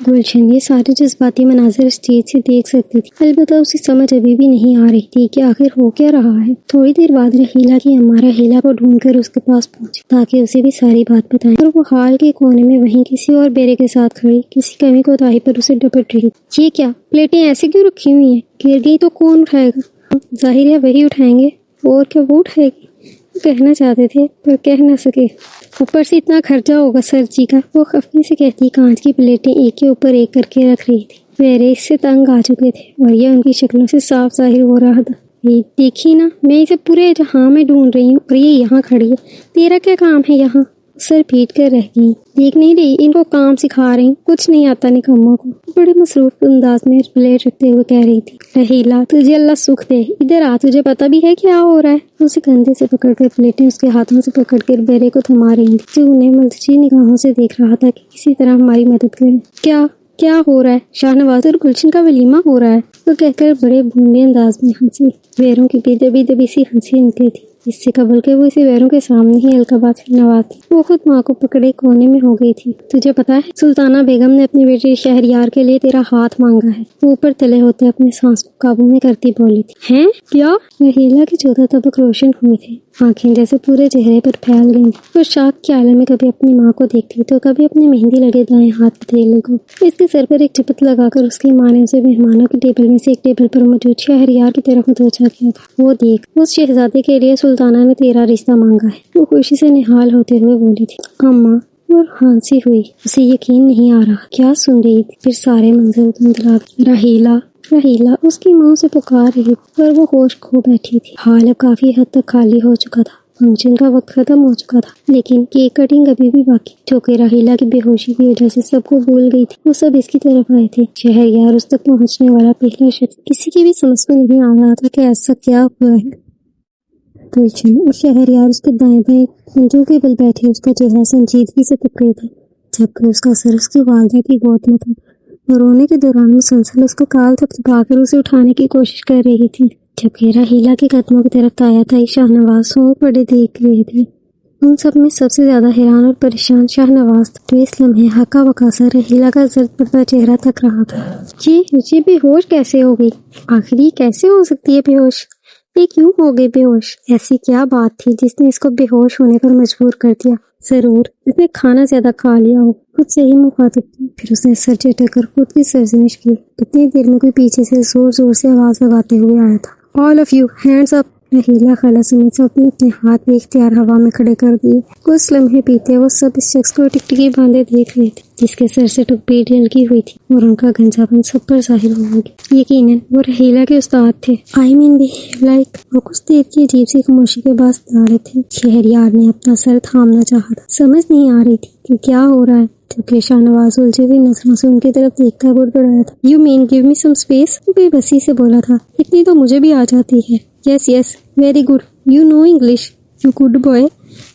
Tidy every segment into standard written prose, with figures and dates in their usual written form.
گلشن یہ سارے جذباتی مناظر اسٹیج سے دیکھ سکتی تھی، البتہ اسے سمجھ ابھی بھی نہیں آ رہی تھی کہ آخر ہو کیا رہا ہے۔ تھوڑی دیر بعد رحیلہ کی امارہ ہیلا کو ڈھونڈ کر اس کے پاس پہنچی تاکہ اسے بھی ساری بات بتائیں، اور وہ ہال کے کونے میں وہیں کسی اور بیرے کے ساتھ کھڑی کسی کمی کوتاہی پر اسے ڈپٹ رہی۔ یہ کیا پلیٹیں ایسے کیوں رکھی ہوئی ہیں؟ گر گئی تو کون اٹھائے گا؟ ظاہر ہے وہی اٹھائیں گے، اور کیا وہ اٹھائے گی؟ وہ کہنا چاہتے تھے پر کہہ نہ سکے، اوپر سے اتنا خرچہ ہوگا سر جی کا۔ وہ خفگی سے کہتی کانچ کی پلیٹیں ایک کے اوپر ایک کر کے رکھ رہی تھی۔ بیرے اس سے تنگ آ چکے تھے اور یہ ان کی شکلوں سے صاف ظاہر ہو رہا تھا۔ دیکھی نا، میں اسے پورے جہاں میں ڈھونڈ رہی ہوں اور یہ یہاں کھڑی ہے، تیرا کیا کام ہے یہاں؟ سر پیٹ کر رہ گئی۔ دیکھ نہیں رہی ان کو کام سکھا رہی، کچھ نہیں آتا نکموں کو، بڑے مصروف انداز میں پلیٹ رکھتے ہوئے کہہ رہی تھی۔ رحیلہ تجھے اللہ سکھ دے، ادھر آ، تجھے پتہ بھی ہے کیا ہو رہا ہے؟ اسے کندھے سے پکڑ کر پلیٹیں اس کے ہاتھوں سے پکڑ کر بیرے کو تھما رہی تھی، جو انہیں ملتجی نگاہوں سے دیکھ رہا تھا کہ کسی طرح ہماری مدد کرے۔ کیا ہو رہا ہے؟ شاہ نواز اور گلشن کا ولیمہ ہو رہا ہے، وہ کہہ کر بڑے بھونڈے انداز میں ہنسی۔ بیروں کی بھی دبی دبی سی ہنسی نکلی تھی، اس سے قبل کہ وہ اسے بیروں کے سامنے ہی القابات سے نوازتی، وہ خود ماں کو پکڑے کونے میں ہو گئی تھی۔ تجھے پتا ہے سلطانہ بیگم نے اپنے بیٹے شہریار کے لیے تیرا ہاتھ مانگا ہے؟ وہ اوپر تلے ہوتے اپنے سانس کو قابو میں کرتی بولی تھی۔ ہیں؟ کیا؟ رحیلہ کے چودہ طبق روشن ہوئے تھے، آنکھیں جیسے پورے چہرے پر پھیل گئی تھی۔ وہ شاک کے عالم میں کبھی اپنی ماں کو دیکھتی تو کبھی اپنے مہندی لگے دائیں ہاتھ کے تھیلے کو۔ اس کے سر پر ایک چپت لگا کر اس کی ماں نے اسے مہمانوں کی ٹیبل میں سے ایک ٹیبل پر موجود شہریار کی طرف متوجہ کیا تھا۔ وہ دیکھ، اس شہزادے کے لیے سلطانہ نے تیرا رشتہ مانگا ہے، وہ خوشی سے نہال ہوتے ہوئے بولی تھی۔ اماں، اور ہانسی ہوئی، اسے یقین نہیں آ رہا کیا سن رہی تھی۔ پھر سارے منظر دھندلا گئے۔ رحیلہ اس کی ماں سے پکار رہی تھی پر وہ ہوش کھو بیٹھی تھی۔ حال اب کافی حد تک خالی ہو چکا تھا، فنکشن کا وقت ختم ہو چکا تھا، لیکن کیک کٹنگ ابھی بھی باقی، جو کہ رحیلہ کی بے ہوشی کی وجہ سے سب کو بھول گئی تھی۔ وہ سب اس کی طرف آئے تھے۔ شہریار اس تک پہنچنے والا پہلا شخص، کسی کی بھی سمجھ میں نہیں آ رہا تھا کہ ایسا کیا ہوا ہے۔ گلشن اور شہریار اس کے دائیں بائیں منجو کے بل بیٹھے اس کا چہرہ سنجیدگی سے تک رہے تھے، جبکہ اس کا سر اس کی والدہ کی گود میں تھا اور رونے کے دوران مسلسل اس کا کال تھپتھپا کر اسے اٹھانے کی کوشش کر رہی تھی۔ جبکہ رحیلہ کے قدموں کی طرف تایا تائی شاہ نواز ہوں پڑے دیکھ رہے تھے۔ ان سب میں سب سے زیادہ حیران اور پریشان شاہ نواز تھا، جو اس لمحے ہکا بکا سا رحیلہ کا زرد پڑتا چہرہ تک رہا تھا۔ یہ بے ہوش کیسے ہو گئی؟ آخر یہ کیسے ہو سکتی ہے بے ہوش؟ یہ کیوں ہو گئی بے ہوش؟ ایسی کیا بات تھی جس نے اس کو بے ہوش ہونے پر مجبور کر دیا؟ ضرور اس نے کھانا زیادہ کھا لیا ہو، خود سے ہی مخاطب کی۔ پھر اس نے سر چٹک کر خود کی سرزنش کی۔ اتنی دیر میں کوئی پیچھے سے زور زور سے آواز لگاتے ہوئے آیا تھا۔ All of you, hands up! رحیلہ خالہ سمیت سب نے اپنے ہاتھ بے اختیار ہوا میں کھڑے کر دیے۔ کچھ لمحے پیتے وہ سب اس شخص کو ٹکٹکی باندھے دیکھ رہے تھے، جس کے سر سے ٹپی ڈلکی ہوئی تھی اور ان کا گنجا پن سب پر ظاہر ہو گیا۔ یقیناً وہ رحیلہ کے استاد تھے۔ وہ کچھ دیر کی عجیب سی خاموشی کے بعد داڑے تھے۔ شہریار نے اپنا سر تھامنا چاہا تھا، سمجھ نہیں آ رہی تھی کہ کیا ہو رہا ہے، جبکہ شاہ نواز الجھی ہوئی نظروں سے ان کی طرف دیکھتا بڑبڑایا تھا۔ You mean give me some space؟ بے بسی سے بولا تھا۔ اتنی تو مجھے بھی آ جاتی ہے۔ Yes, very good. You know English. You good boy.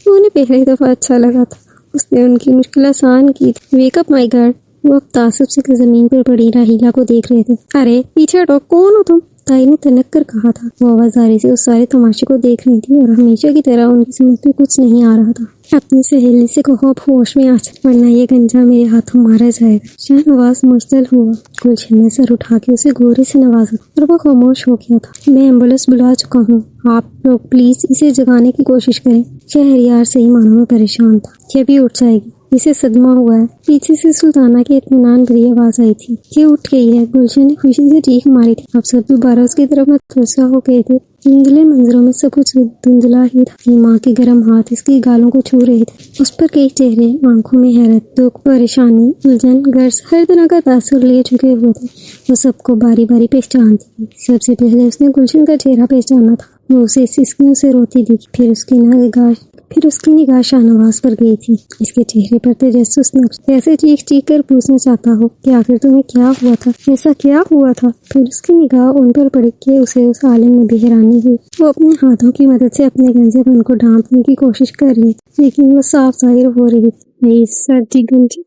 انہیں پہلی دفعہ اچھا لگا تھا، اس نے ان کی مشکل آسان کی تھی۔ Wake up my girl. وہ اب تعصب سے زمین پر پڑی رحیلہ کو دیکھ رہے تھے۔ ارے پیچھے ہٹو، کون ہو تم؟ تائی نے تنک کر کہا تھا۔ وہ آوازاری سے اس سارے تماشے کو دیکھ رہی تھی اور ہمیشہ کی طرح ان کی سمجھ میں کچھ نہیں آ رہا تھا۔ اپنی سہیلی سے کہو اب ہوش میں آ جائے، ورنہ یہ گنجا میرے ہاتھوں مارا جائے گا۔ شاہ نواز مشتعل ہوا۔ گلشن نے سر اٹھا کے اسے گورے سے نوازا اور وہ خاموش ہو گیا تھا۔ میں ایمبولینس بلا چکا ہوں، آپ لوگ پلیز اسے جگانے کی کوشش کریں۔ شہریار صحیح معنوں میں پریشان تھا۔ یہ بھی اٹھ جائے گی، اسے صدمہ ہوا ہے۔ پیچھے سے سلطانہ کی اطمینان بھری آواز آئی تھی، یہ اٹھ گئی ہے۔ گلشن نے خوشی سے چیخ ماری تھی۔ اب سب دوبارہ اس کی طرف متوجہ ہو گئے تھے۔ دھندلے منظروں میں سب کچھ دھندلا ہی تھا۔ ماں کے گرم ہاتھ اس کی گالوں کو چھو رہے تھے، اس پر کئی چہرے آنکھوں میں حیرت، دکھ، پریشانی، الجھن، غرض ہر طرح کا تاثر لیے چکے ہوئے تھے۔ وہ سب کو باری باری پہچانتی تھی۔ سب سے پہلے اس نے گلشن کا چہرہ پہچانا تھا۔ وہ اسے سسکیوں سے روتی دیکھی، پھر اس کی نگاہ شاہ نواز پر گئی تھی۔ اس کے چہرے پر تجسس نقش، ایسے چیخ چیخ کر پوچھنا چاہتا ہو کہ آخر تمہیں کیا ہوا تھا، ایسا کیا ہوا تھا۔ پھر اس کی نگاہ ان پر پڑی کہ اسے اس عالم میں بھی حیرانی ہوئی۔ وہ اپنے ہاتھوں کی مدد سے اپنے گنجے پن کو ڈھانپنے کی کوشش کر رہی تھی، لیکن وہ صاف ظاہر ہو رہی تھی۔ سردی گنجے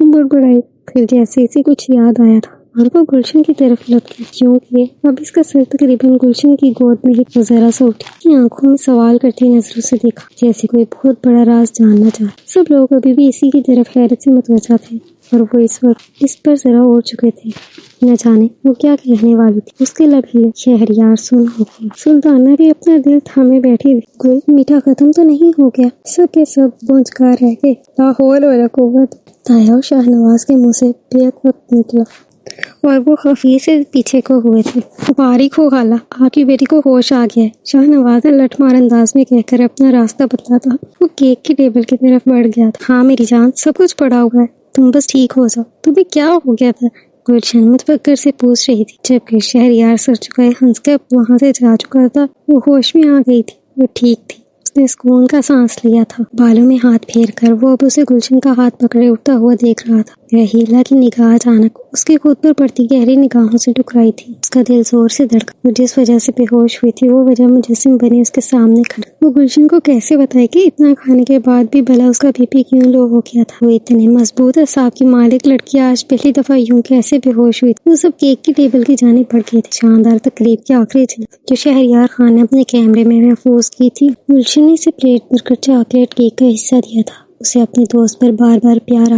بڑبڑائی، پھر جیسے اسے کچھ یاد آیا تھا اور وہ گلشن کی طرف لپکی، کیونکہ اب اس کا سر تقریباً گلشن کی گود میں ہی ذرا سا اٹھی۔ آنکھوں میں سوال کرتی نظروں سے دیکھا، جیسے کوئی بہت بڑا راز جاننا چاہے۔ سب لوگ ابھی بھی اسی کی طرف حیرت سے متوجہ تھے۔ اور وہ اس وقت اس پر ذرا اڑ چکے تھے۔ نہ جانے وہ کیا کہنے والی تھی۔ اس کے لب ہلے، شہریار سن ہو گیا۔ سلطانہ بھی اپنا دل تھامے بیٹھی تھی۔ کوئی میٹھا ختم تو نہیں ہو گیا؟ سب کے سب بونچکار رہ گئے۔ لا حول ولا قوت۔ تایا اور شاہ نواز کے منہ سے بیک وقت نکلا اور وہ خفیے سے پیچھے کو ہوئے تھے۔ مبارک ہو خالہ، آپ کی بیٹی کو ہوش آ گیا ہے، شاہ نواز نے لٹ مار انداز میں کہہ کر اپنا راستہ بتلاتا وہ کیک کی ٹیبل کی طرف بڑھ گیا تھا۔ ہاں میری جان، سب کچھ پڑا ہوا ہے، تم بس ٹھیک ہو جاؤ۔ تمہیں کیا ہو گیا تھا؟ گلشن متفکر سے پوچھ رہی تھی، جبکہ شہریار سر چکائے ہنس کے وہاں سے جا چکا تھا۔ وہ ہوش میں آ گئی تھی، وہ ٹھیک تھی، اس نے سکون کا سانس لیا تھا۔ بالوں میں ہاتھ پھیر کر وہ اب اسے گلشن کا ہاتھ پکڑے اٹھتا ہوا دیکھ رہا تھا۔ رحیلہ کی نگاہ اچانک اس کی خود پر پڑتی گہری نگاہوں سے ٹکرائی تھی۔ اس کا دل زور سے دھڑکا۔ وہ جس وجہ سے بے ہوش ہوئی تھی وہ وجہ مجسم بنے اس کے سامنے کھڑا۔ وہ گلشن کو کیسے بتائے کہ اتنا کھانے کے بعد بھی بھلا اس کا بی پی کیوں لو ہو گیا تھا؟ وہ اتنے مضبوط اعصاب کی مالک لڑکی آج پہلی دفعہ یوں کیسے بے ہوش ہوئی تھی؟ وہ سب کیک کی ٹیبل کی جانب بڑھ گئے تھے۔ شاندار تقریب کی آخری جھلک جو شہریار خان نے اپنے کیمرے میں محفوظ کی تھی۔ گلشن نے اسے پلیٹ بھر کر چاکلیٹ کیک کا حصہ دیا تھا۔ اسے اپنے دوست پر بار بار پیار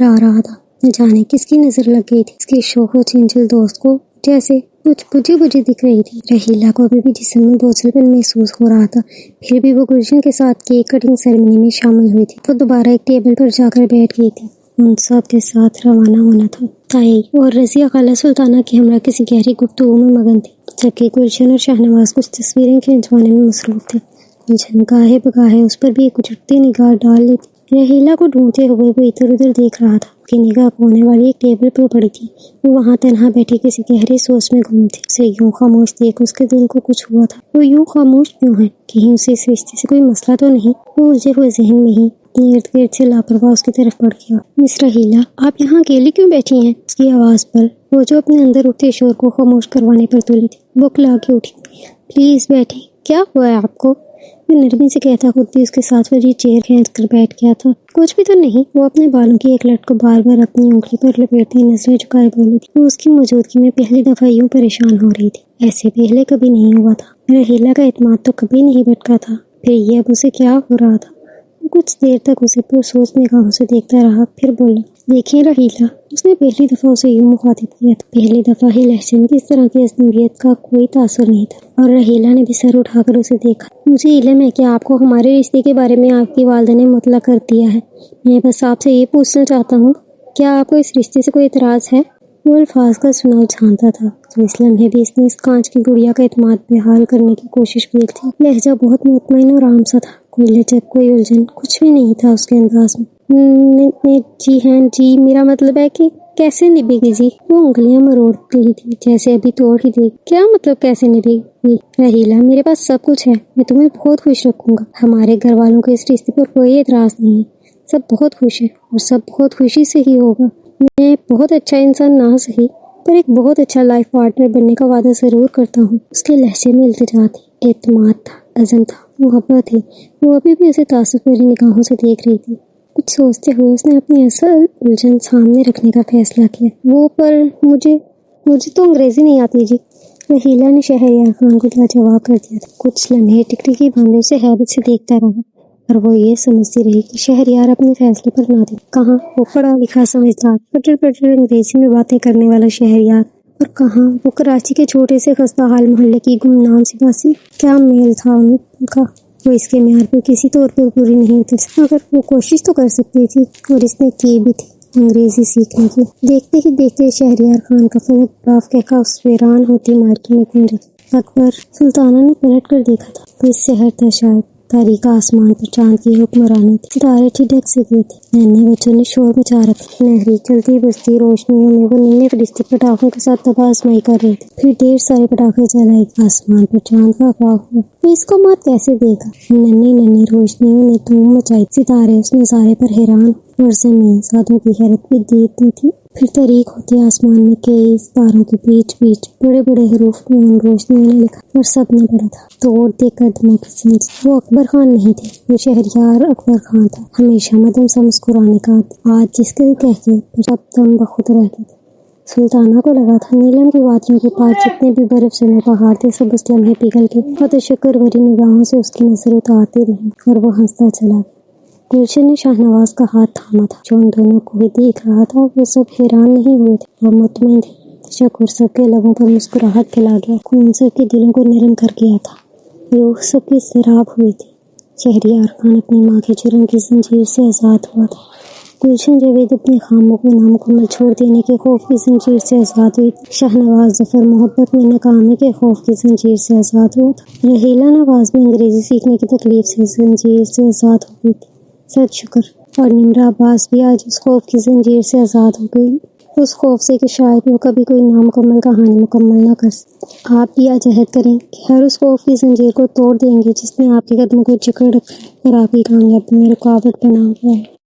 آ رہا تھا۔ نہ جانے کس کی نظر لگ گئی تھی اس کے شوخ و چنچل دوست کو، جیسے کچھ بجھی دکھ رہی تھی۔ رحیلہ کو ابھی بھی جسم میں بوجھل پن محسوس ہو رہا تھا، پھر بھی وہ گلشن کے ساتھ کیک کٹنگ سیریمنی میں شامل ہوئی تھی۔ وہ دوبارہ ایک ٹیبل پر جا کر بیٹھ گئی تھی۔ ان سب کے ساتھ روانہ ہونا تھا۔ تائی اور رضیہ خالہ سلطانہ کی ہمراہ کسی گہری گفتگو میں مگن تھی، جبکہ گلشن اور شاہ نواز کچھ تصویریں کھینچوانے میں مصروف تھے۔ گلشن گاہے بگاہے اس پر بھی ایک اچھٹتی نگاہ ڈال لیتی۔ رحیلہ کو ڈھونڈتے ہوئے وہ ادھر ادھر دیکھ رہا تھا۔ اس کی نگاہ کونے والی ایک ٹیبل پر پڑی تھی۔ وہ وہاں تنہا بیٹھی کسی گہری سوچ میں گم تھی۔ اسے یوں خاموش دیکھ اس کے دل کو کچھ ہوا تھا۔ وہ یوں خاموش کیوں ہے؟ کہیں اسے اس رشتے سے کوئی مسئلہ تو نہیں؟ وہ الجھے ہوئے ذہن میں ہی اپنے ارد گرد سے لاپرواہ اس کی طرف بڑھ گیا۔ مس رحیلہ، آپ یہاں اکیلی کیوں بیٹھی ہیں؟ اس کی آواز پر وہ جو اپنے اندر اٹھتے شور کو خاموش کروانے پر تلی تھی بکلا کے اٹھی۔ پلیز بیٹھیں، کیا ہوا ہے آپ کو؟ وہ نرمی سے کہتا خود بھی اس کے ساتھ وہی چیئر کھینچ کر بیٹھ گیا تھا۔ کچھ بھی تو نہیں، وہ اپنے بالوں کی ایک لٹ کو بار بار اپنی انگلی پر لپیٹتی نظریں جھکائے بولی تھی۔ وہ اس کی موجودگی میں پہلی دفعہ یوں پریشان ہو رہی تھی، ایسے پہلے کبھی نہیں ہوا تھا۔ رحیلہ کا اعتماد تو کبھی نہیں بھٹکا تھا، پھر یہ اب اسے کیا ہو رہا تھا؟ وہ کچھ دیر تک اسے پرسوچ نگاہوں سے دیکھتا رہا، پھر بولا، دیکھیں رحیلہ، اس نے پہلی دفعہ اسے یوں مخاطب کیا تھا۔ پہلی دفعہ ہی لہجے میں اس طرح کی اجنبیت کا کوئی تاثر نہیں تھا، اور رحیلہ نے بھی سر اٹھا کر اسے دیکھا۔ مجھے علم ہے کہ آپ کو ہمارے رشتے کے بارے میں آپ کی والدہ نے مطلع کر دیا ہے، میں بس آپ سے یہ پوچھنا چاہتا ہوں، کیا آپ کو اس رشتے سے کوئی اعتراض ہے؟ وہ الفاظ کا چناؤ جانتا تھا تو اس لمحے بھی اس نے اس کانچ کی گڑیا کا اعتماد بحال کرنے کی کوشش کی تھی۔ لہجہ بہت مطمئن اور عام سا تھا، کوئی لچک، کوئی الجھن، کچھ بھی نہیں تھا اس کے انداز میں۔ جی ہاں جی، میرا مطلب ہے کہ کیسے نبھے گی جی؟ وہ انگلیاں مروڑ رہی تھی جیسے ابھی توڑ ہی دے گی۔ کیا مطلب کیسے نبھے گی؟ رحیلہ، میرے پاس سب کچھ ہے، میں تمہیں بہت خوش رکھوں گا۔ ہمارے گھر والوں کے اس رشتے پر کوئی اعتراض نہیں ہے، سب بہت خوش ہیں اور سب بہت خوشی سے ہی ہوگا۔ میں بہت اچھا انسان نہ صحیح پر ایک بہت اچھا لائف پارٹنر بننے کا وعدہ ضرور کرتا ہوں۔ اس کے لہجے میں التجا تھی، اعتماد تھا، عزم تھا، محبت تھی۔ وہ ابھی بھی اسے تعصب بھری نگاہوں سے دیکھ رہی تھی۔ کچھ سوچتے ہوئے اس نے اپنی اصل الجھن سامنے رکھنے کا فیصلہ کیا۔ وہ پر مجھے تو انگریزی نہیں آتی جی۔ رحیلہ نے شہریار خان کو لاجواب کر دیا تھا۔ کچھ لمحے ٹکٹکی باندھے اسے حیرت سے دیکھتا رہا، اور وہ یہ سمجھتی رہی کہ شہریار اپنے فیصلے پر نادم۔ کہاں وہ پڑھا لکھا سمجھدار پٹر انگریزی میں باتیں کرنے والا شہریار، اور کہاں وہ کراچی کے چھوٹے سے خستہ حال محلے کی گمنام سی باسی؟ کیا میل تھا ان کا؟ وہ اس کے معیار پر کسی طور پر پوری نہیں اتر سکتی، مگر وہ کوشش تو کر سکتی تھی، اور اس نے کی بھی تھی انگریزی سیکھنے کی۔ دیکھتے ہی دیکھتے شہریار خان کا فلک راف کہہ اس ویران ہوتی مارکی میں پہنچ گیا۔ اکبر، سلطانہ نے پلٹ کر دیکھا تھا، کوئی سحر تھا شاید، تاریک آسمان پر چاند کی حکمرانی تھی، ستارے ٹھڈک سے گئے تھے، ننھے بچوں نے شور مچا رکھا، نہری چلتی بجتی روشنیوں میں وہ ننھے فرشتے پٹاخوں کے ساتھ تباہ آزمائی کر رہے تھے۔ پھر ڈھیر سارے پٹاخے جلائے، آسمان پر چاند کا افواہ ہوا۔ وہ اس کو مات کیسے دے گا؟ ننھی روشنیوں نے دھوم مچائی، ستارے اس نظارے پر حیران، اور زمین ساتھوں کی حیرت بھی دیتی تھی۔ پھر طریق ہوتے آسمان میں کئی ستاروں کے بیچ بڑے بڑے حروف میں ان روشنیوں نے لکھا، اور سب نے پڑھا تھا، توڑ دے قدموں کی زنجیر۔ وہ اکبر خان نہیں تھے، وہ شہریار اکبر خان تھا، ہمیشہ مدم سا مسکرانے کا عادی، آج جس کے کہتے پر سب دم بخود رہ گئے تھے۔ سلطانہ کو لگا تھا نیلم کی وادیوں کے پاس جتنے بھی برف جمے پہاڑ تھے سب اس لمحے پگھل کے بہت شکر بھری نگاہوں سے اس کی نظر اتارتے رہے، اور وہ ہنستا چلا گیا۔ گلشن نے شاہ نواز کا ہاتھ تھاما تھا جو ان دونوں کو بھی دیکھ رہا تھا۔ وہ سب حیران نہیں ہوئے تھے، وہ مطمئن تھے۔ تشکر سب کے لبوں پر مسکراہٹ پھیلا گیا، خون سب کے دلوں کو نرم کر گیا تھا، روح سب کی سیراب ہوئی تھی۔ شہریار خان اپنی ماں کے جرم کی زنجیر سے آزاد ہوا تھا۔ گلشن جاوید اپنے خاموں کو نامکمل چھوڑ دینے کے خوف کی زنجیر سے آزاد ہوئی تھی۔ شاہ نواز ظفر محبت میں ناکامی کے خوف کی زنجیر سے آزاد ہوا تھا۔ رحیلہ نواز بھی انگریزی سیکھنے کی تکلیف سے زنجیر سے آزاد ہو گئی تھی۔ سد شکر۔ اور نمرا عباس بھی آج اس خوف کی زنجیر سے آزاد ہو گئی، اس خوف سے کہ شاید وہ کبھی کوئی نامکمل کہانی مکمل نہ کر سکے۔ آپ بھی آج عہد کریں کہ ہر اس خوف کی زنجیر کو توڑ دیں گے جس نے آپ کے قدموں کو جکڑ رکھا ہے اور آپ کی کامیابی میں رکاوٹ بنا ہوا ہے۔